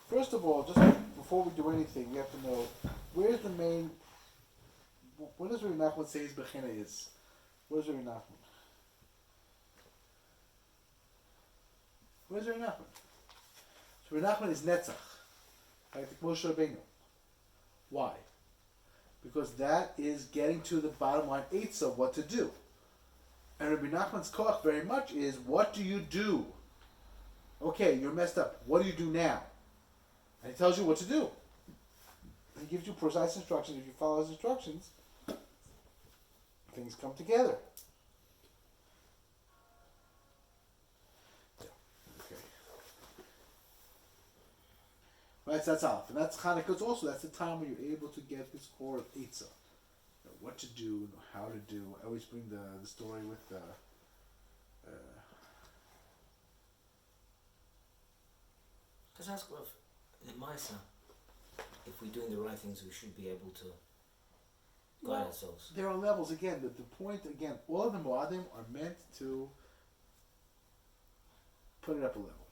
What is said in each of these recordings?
First of all, just before we do anything, we have to know where's the main. What does Rabbi Nachman say his bechina is? Where's Rabbi Nachman? Where's Rabbi Nachman? So Rabbi Nachman is Netzach, like Moshe Rabbeinu. Why? Because that is getting to the bottom line eights of what to do. And Rabbi Nachman's koach very much is, what do you do? Okay, you're messed up. What do you do now? And he tells you what to do. He gives you precise instructions. If you follow his instructions, things come together. Yeah. Okay. Right, so that's Aleph. And that's Chanukah also. That's the time when you're able to get this core of Eitzah. What to do, how to do. I always bring the story with Just ask in Maisa, if we're doing the right things, we should be able to guide ourselves. There are levels again. The point again, all of the Moadim are meant to put it up a level,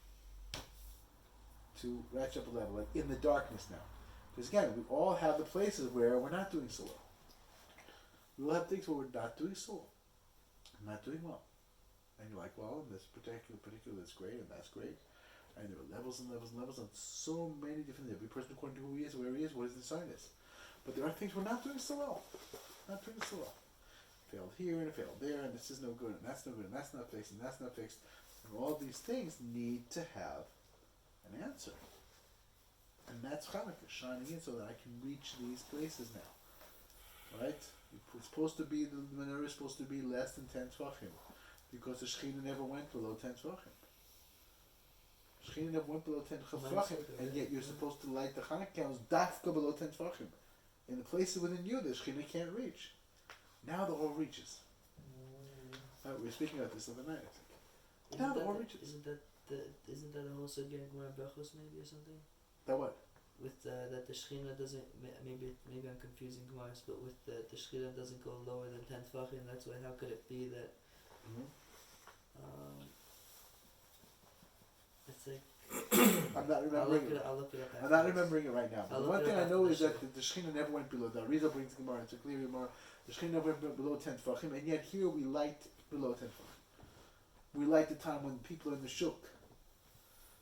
to ratchet up a level, like in the darkness now. Because again, we all have the places where we're not doing so well. We all have things where we're not doing so well, not doing well, and you're like, well, in this particular, that's great, and that's great. And there are levels and levels and levels on so many different things. Every person according to who he is, where he is, what his design is. But there are things we're not doing so well. Not doing so well. Failed here and failed there, and this is no good, and that's no good, and that's not fixed, and that's not fixed. And all these things need to have an answer. And that's Chanukah, shining in so that I can reach these places now. Right? It's supposed to be, the menorah is supposed to be less than 10 tvachim. Because the Shekhinah never went below 10 tvachim. Shekhinah never went below 10 tvachim, and yet you're supposed to light the Chanukah candles dafka below 10 tvachim. In the places within you that Shekhinah can't reach. Now the Or reaches. We were speaking about this the other night, I think. Now the Or reaches. Isn't that a whole sugya in Gemara Brachos maybe or something? That what? With that the Shekhinah doesn't, maybe I'm confusing Gemaras, but with the Shekhinah doesn't go lower than 10 tvachim, that's why how could it be that it's like I'm not remembering it. I'll look it up. I'm not remembering it right now. But the one thing I know is that the Shekhinah never went below. The Rizal brings Gemara. It's a clear Gemara. The Shekhinah never went below 10 tvachim, and yet here we light below 10 tvachim. We light the time when people are in the shuk.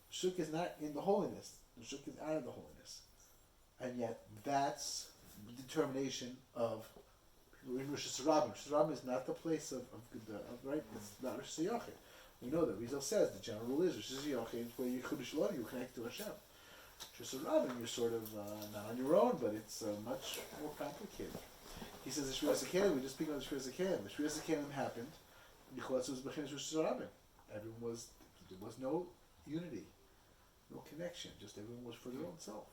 Shuk is not in the holiness. The shuk is out of the holiness, and yet that's the determination of people in Rosh Hashanah. Rosh Hashanah is not the place of right. It's not Rosh Hashanah. We know that Rizal says the general rule is Rosh Hashanah is where you you connect to Hashem. Rosh Hashanah, you're sort of not on your own, but it's much more complicated. He says the Shviyas HaKelim. We just speak about the Shviyas HaKelim. The Shviyas HaKelim happened because it was Bechinas Rosh Hashanah. Everyone was, there was no unity, no connection. Just everyone was for their own self.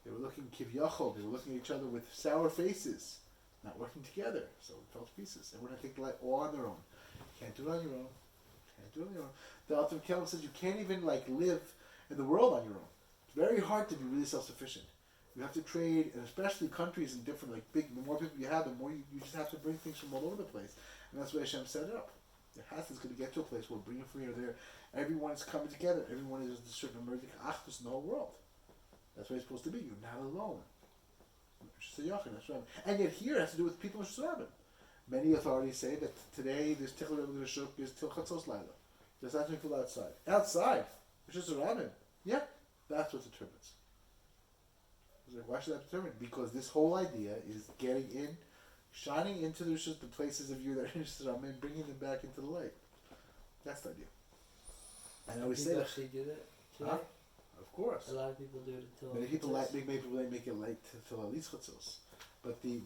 They were looking kivyachol. They were looking at each other with sour faces, not working together. So it fell to pieces. Everyone had to take the light all on their own. Can't do it on your own. Can't do it on your own. The Alter Kelm says you can't even live in the world on your own. It's very hard to be really self-sufficient. You have to trade, and especially countries in different, the more people you have, the more you just have to bring things from all over the place. And that's why Hashem set it up. The Hath is going to get to a place where bringing free or there, everyone is coming together. Everyone is a certain emerging achdus in the whole world. That's what it's supposed to be. You're not alone. And yet here it has to do with people in Shusarabim. Many authorities say that today there's Tichel Rebbe Geshuk, there's Til Chatzos Laila. There's not people outside. Outside, Shusarabim. Yeah, that's what determines. Why should that determine? Because this whole idea is getting in, shining into the places of you that are interested in and bringing them back into the light. That's the idea. And I always say that. Actually do that today? Huh? Of course. A lot of people do it until. Many people make it light till at least chutzos. But the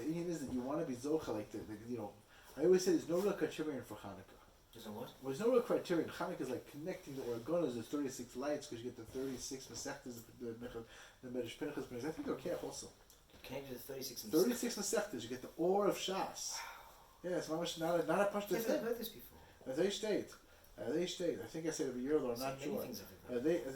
Indian is that you want to be zocha I always say there's no real criterion for Chanukah. Isn't what? Well, there's no real criterion. Chanukah is like connecting the organos. There's 36 lights because you get the 36 mesechtas, the Medrash Pinchas brings. I think okay also. Can you do the 36 and 36 mesechtas. You get the or of Shas. Yeah, it's not a pashto I've thing. heard this before. They state. I think I said it a year ago. I'm not sure.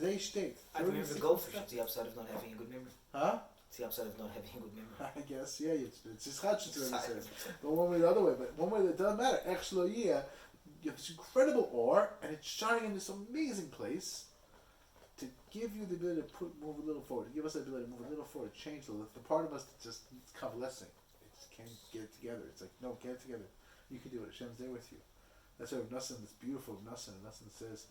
They state. I remember goldfish. It's the upside of not having a good memory. Huh? It's the upside of not having a good memory. I guess, yeah. It's his chadshus to say. But one way or the other way. But one way, it doesn't matter. Echshloyia, you have this incredible ore, and it's shining in this amazing place. to give you the ability to move a little forward, to give us the ability to move a little forward, change a little. The part of us that just needs convalescing, it just can't get it together. It's like, no, get it together. You can do it. Hashem's there with you. That's why Nachman, it's beautiful. Nachman says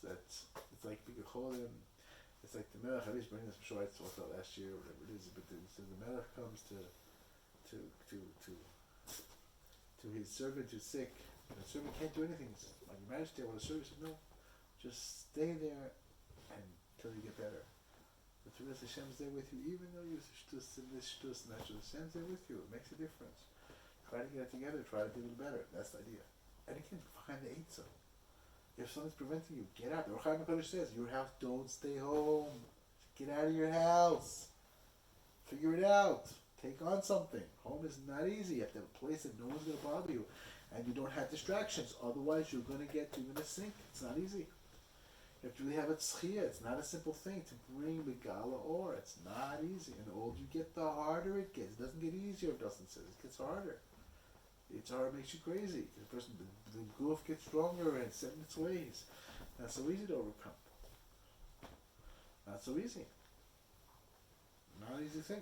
that it's like B'Gecholim. It's like the Melech. I was bringing this. I'm sure I talked about last year, or whatever it is. But the Melech comes to his servant who's sick. And the servant can't do anything. He's like, you managed to. Well, the servant said, no, just stay there until you get better. But the rest, Hashem's there with you, even though you're shtus and this shtus and that shtus. Hashem's there with you. It makes a difference. Try to get it together. Try to do a little better. That's the idea. And again, find the eitzah. If something's preventing you, get out. The Ruch HaKodesh says, your house, don't stay home. Get out of your house. Figure it out. Take on something. Home is not easy. You have to have a place that no one's going to bother you. And you don't have distractions. Otherwise, you're going to sink. It's not easy. You have to really have a tzchiyah. It's not a simple thing to bring the gala or. It's not easy. And the older you get, the harder it gets. It doesn't get easier, Dustin says. It gets harder. It's hard, makes you crazy. The goof gets stronger and set in its ways. Not so easy to overcome. Not so easy. Not an easy thing.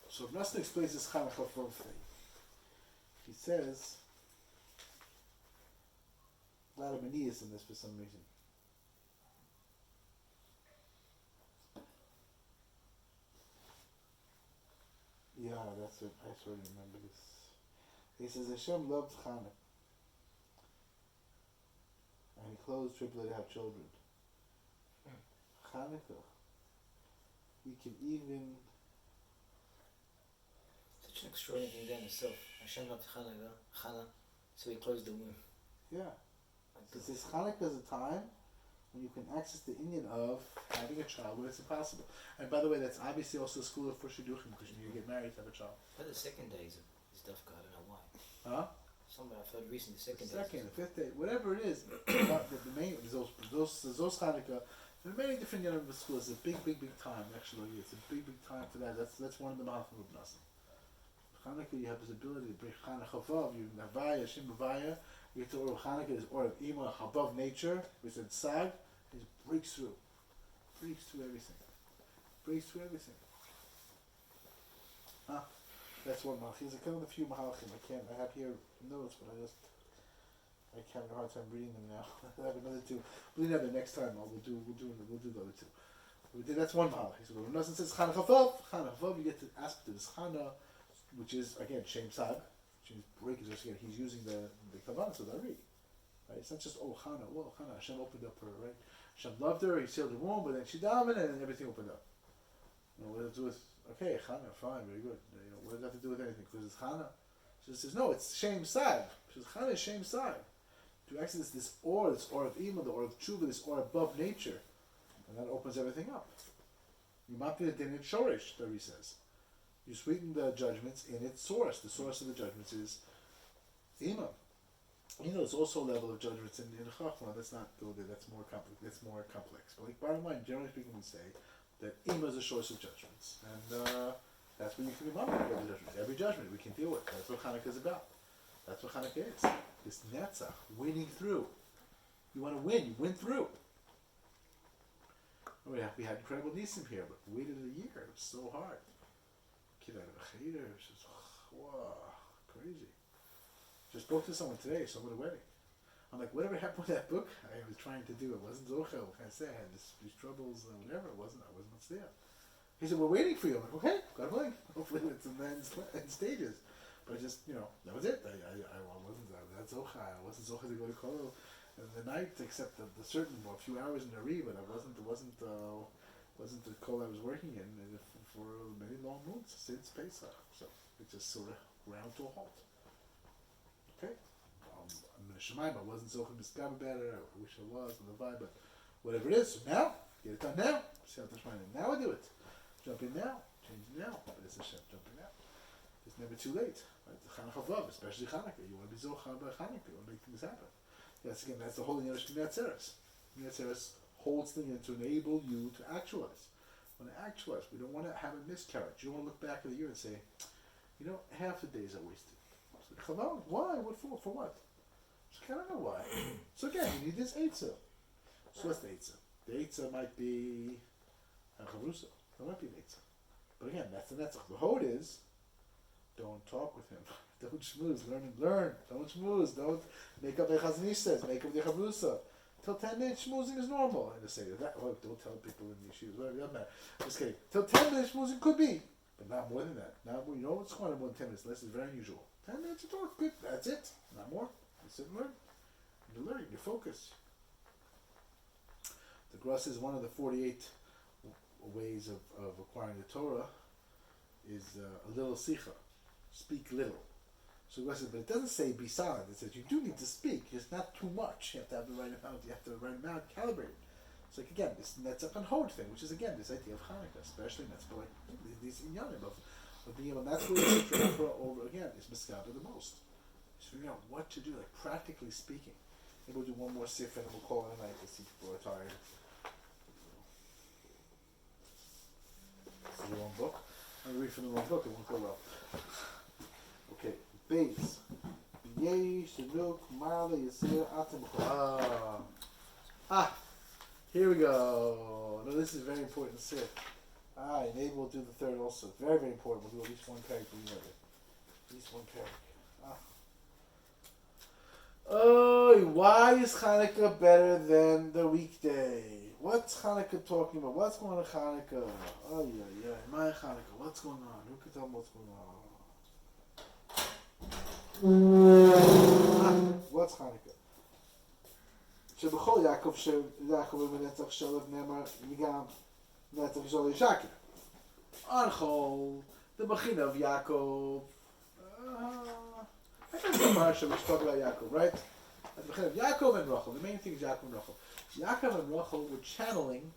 So Nachman explains this Chanukah thing. He says a lot of manias in this for some reason. Yeah, that's it. I sort of remember this. He says Hashem loved Chanukah, and He closed triplet to have children. Chanukah, we can even. Such an extraordinary thing then itself. Hashem loved Chana, so He closed the womb. Yeah. Because this Chanukah is a time when you can access the Indian of having a child when it's impossible. And by the way, that's obviously also a school of for shidduchim, because you need to get married to have a child. But the second day is dafka, I don't know why. Huh? Somebody I've heard recently, the second the fifth day, whatever it is. the main, those Chanukah, there are many different Yom schools. It's a big time, actually. It's a big time for that. That's one of the Malachim of Nachman. Chanukah, you have this ability to bring Chanukah Vav, you Navaya, Shem Bavaya, you get to Or of Chanukah, is Or of Ima, above nature, we said Sag, it breaks through everything. Huh? That's one Malach. He's a kind of a few Malachim. I have here notes, but I can't have a hard time reading them now. I have another two. We'll do that next time. We'll do the other two. That's one Malach. So when Nachman says Chanukah Vav, you get to ask this Chana, which is again Shem Sag, which is breaking. Again, he's using the kavanah, so the Ari. Right? It's not just Chana. Well, Chana, Hashem opened up her, right? Hashem loved her. He sealed the womb, but then she davened, and then everything opened up. What does it do with? Okay, Chana, fine, very good. What does that have to do with anything? Because it's Chana. She says no, it's Shem Sag. She says Chana is Shem Sag. To access this or of Ima, the or of Tshuva, this or above nature, and that opens everything up. You might be the din in Shorish, the Ari says. You sweeten the judgments in its source. The source of the judgments is Ima. There's also a level of judgments in Chachma. Let's not go there. That's more complex. But like bottom line, generally speaking, we say that Ima is a source of judgments, and that's what you can remember. Every judgment we can deal with. That's what Chanukah is about. That's what Chanukah is. This netzach, winning through. You want to win. You win through. We had incredible nisim here, but we waited a year. It was so hard. Kid out of a cheder. She's wow, crazy. Just spoke to someone today, someone at a wedding. I'm like, whatever happened with that book I was trying to do, it wasn't Zochel. What can I say? I had these troubles, whatever. I wasn't there. He said, we're waiting for you. I'm like, okay, God willing. Hopefully it's in stages. But that was it. I wasn't that Zocha. I wasn't Zocha to go to Kolo in the night, except a few hours in the Ari, but it wasn't the Kolo I was working in for many long months since Pesach. So it just sort of ground to a halt. Okay? I'm going to Shemaim. I wasn't Zocha Miskab about it. I wish I was on the vibe, but whatever it is. So now, get it done now. See how Tashmanim. Now I do it. Jump in now. Change it now. But it's a Shem. Jump in now. It's never too late. Right? The Chanukah Vav, especially Chanukah. You want to be Zochar by Chanukah. You want to make things happen. That's again, that's the whole Inyan of Shmini Atzeres. Shmini Atzeres holds things to enable you to actualize. We want to actualize. We don't want to have a miscarriage. You don't want to look back at the year and say, you know, half the days are wasted. So, why? What for? For what? So I don't know why. So again, you need this Eitzah. So what's the Eitzah? The Eitzah might be a Chavrusa. That might be an Eitzah. But again, that's the Netzach. The Hod is, don't talk with him. Don't schmooze. Learn and learn. Don't schmooze. Don't make up the Chazanish says. Make up the Chavrusa. Till 10 minutes schmoozing is normal in the Seder. That, well, don't tell people in the yeshivas. Whatever, doesn't matter. Just kidding. Till 10 minutes schmoozing could be. But not more than that. Not more, you know what's going on more than 10 minutes. This is very unusual. 10 minutes of talk. Good. That's it. Not more. You sit and learn. You learn. You focus. The Gross is one of the 48 ways of acquiring the Torah is a little sicha. Speak little. So the Gross says, but it doesn't say be silent. It says you do need to speak. It's not too much. You have to have the right amount. You have to have the right amount calibrated. It's like again this Netzach and Hod thing, which is again this idea of Chanukah, especially Netzach, like these inyanim of being able. That's where the Torah over again is miskaber the most. Just figuring out what to do, like practically speaking. Maybe we'll do one more sif and we'll call it a night to see people are tired. This is the wrong book. I'm reading from the wrong book. It won't go well. Okay, base. Yei Chanukah Marla Yisir Atem. Here we go. No, this is very important sif. Maybe we'll do the third also. Very, very important. We'll do at least one parak for you. At least one parak. Oh, why is Chanukah better than the weekday? What's Chanukah talking about? What's going on in Chanukah? Oh, yeah. My Chanukah. What's going on? Who can tell me what's going on? What's Chanukah? שבכל יעקב שיעקב בנצח שלו נאמר וגם נצח שלו ישקר. On whole, the Machina of Yaakov. I think the Parsha which talk about Yaakov, right? At the Machina of Yaakov and Rachel. The main thing is Yaakov and Rachel. Yaakov and Rachel were channeling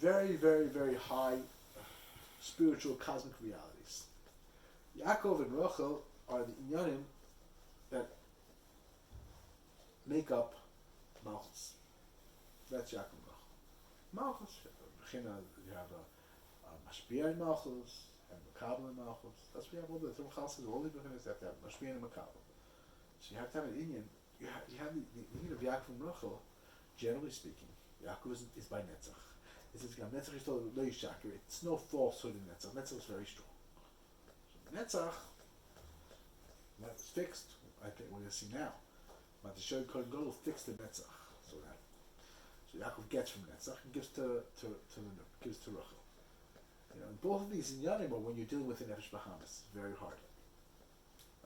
very, very, very high spiritual cosmic realities. Yaakov and Rachel are the inyanim that make up Malchus. That's Yaakov and Rachel. Malchus, Machina, you have a Mashpia in Malchus, and Makabel in Malchus. That's what you have all the Tzimchal says, all the Bechinas have to have Mashpia and Makabel. So you have to have an Inyan. You have the Inyan of Yaakov and Rachel, generally speaking. Yaakov is by Netzach. It says, Netzach is told Lo Yishakir. It's no falsehood in Netzach. Netzach is very strong. So Netzach, that's fixed. I think we're going to see now. But the Shoy Kohen Gadol fixed the Netzach. So Yaakov gets from Netzach and gives to Rachel. You know, and both of these inyanim are when you're dealing with an Nefesh Bahamas, very hard.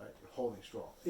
Right? You're holding strong.